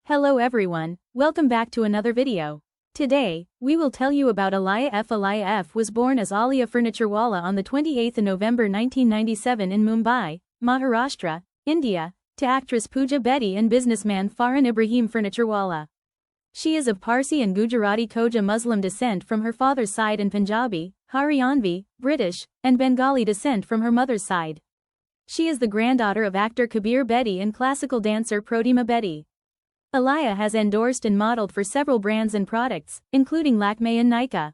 Hello everyone, welcome back to another video. Today, we will tell you about Alaya F. Alaya F. was born as Alaya Furniturewala on the 28th of November 1997 in Mumbai, Maharashtra, India, to actress Pooja Bedi and businessman Farhan Ibrahim Furniturewala. She is of Parsi and Gujarati Khoja Muslim descent from her father's side and Punjabi, Haryanvi, British, and Bengali descent from her mother's side. She is the granddaughter of actor Kabir Bedi and classical dancer Prodima Bedi. Alaya has endorsed and modeled for several brands and products, including Lakmé and Nykaa.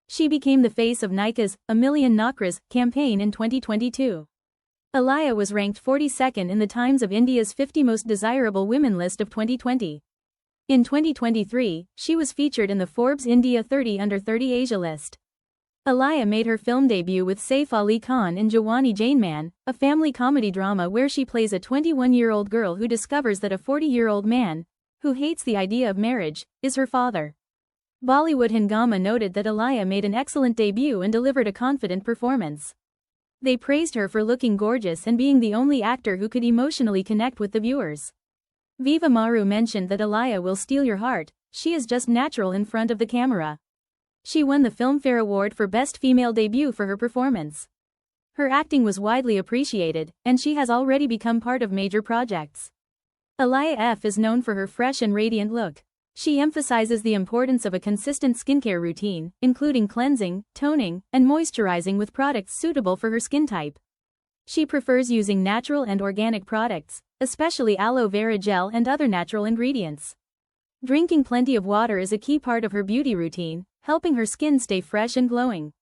She became the face of Nykaa's "A Million Nakras" campaign in 2022. Alaya was ranked 42nd in the Times of India's 50 Most Desirable Women list of 2020. In 2023, she was featured in the Forbes India 30 Under 30 Asia list. Alaya made her film debut with Saif Ali Khan in Jawani Janeman, a family comedy drama where she plays a 21-year-old girl who discovers that a 40-year-old man, who hates the idea of marriage, is her father. Bollywood Hungama noted that Alaya made an excellent debut and delivered a confident performance. They praised her for looking gorgeous and being the only actor who could emotionally connect with the viewers. Viva Maru mentioned that Alaya will steal your heart, she is just natural in front of the camera. She won the Filmfare Award for Best Female Debut for her performance. Her acting was widely appreciated, and she has already become part of major projects. Alaya F is known for her fresh and radiant look. She emphasizes the importance of a consistent skincare routine, including cleansing, toning, and moisturizing with products suitable for her skin type. She prefers using natural and organic products, especially aloe vera gel and other natural ingredients. Drinking plenty of water is a key part of her beauty routine, helping her skin stay fresh and glowing.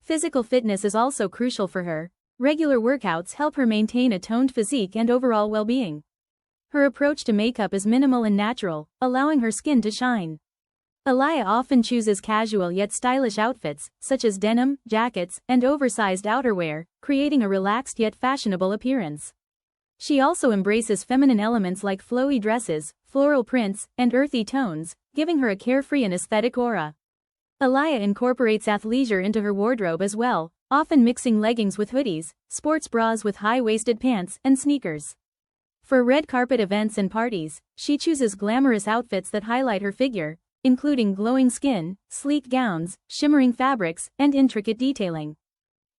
Physical fitness is also crucial for her. Regular workouts help her maintain a toned physique and overall well-being. Her approach to makeup is minimal and natural, allowing her skin to shine. Alaya often chooses casual yet stylish outfits, such as denim, jackets, and oversized outerwear, creating a relaxed yet fashionable appearance. She also embraces feminine elements like flowy dresses, floral prints, and earthy tones, giving her a carefree and aesthetic aura. Alaya incorporates athleisure into her wardrobe as well, often mixing leggings with hoodies, sports bras with high-waisted pants, and sneakers. For red carpet events and parties, she chooses glamorous outfits that highlight her figure, including glowing skin, sleek gowns, shimmering fabrics, and intricate detailing.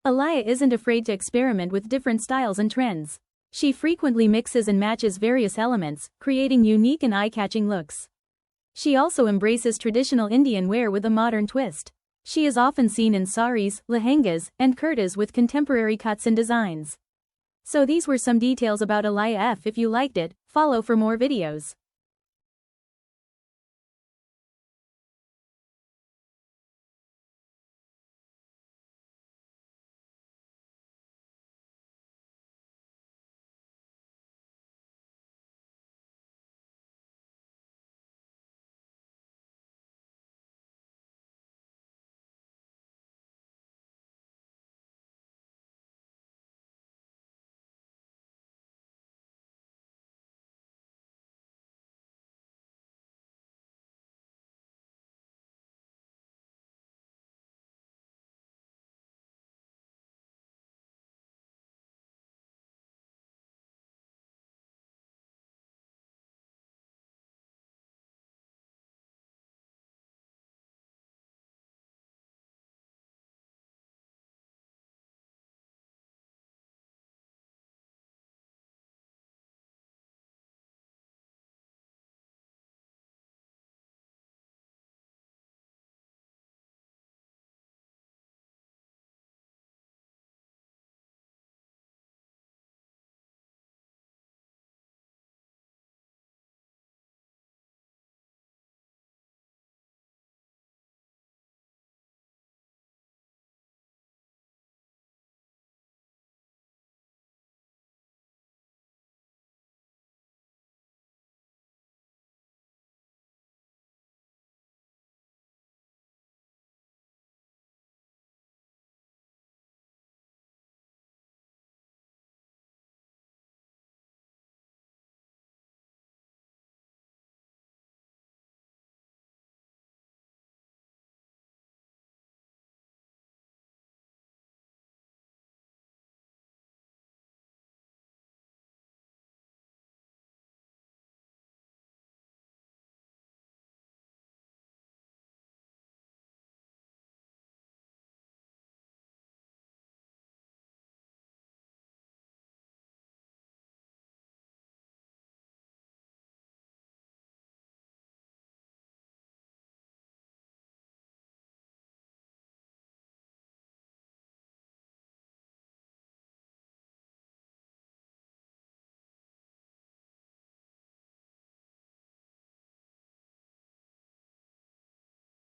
Alaya isn't afraid to experiment with different styles and trends. She frequently mixes and matches various elements, creating unique and eye-catching looks. She also embraces traditional Indian wear with a modern twist. She is often seen in saris, lehengas, and kurtas with contemporary cuts and designs. So these were some details about Alaya F. If you liked it, follow for more videos.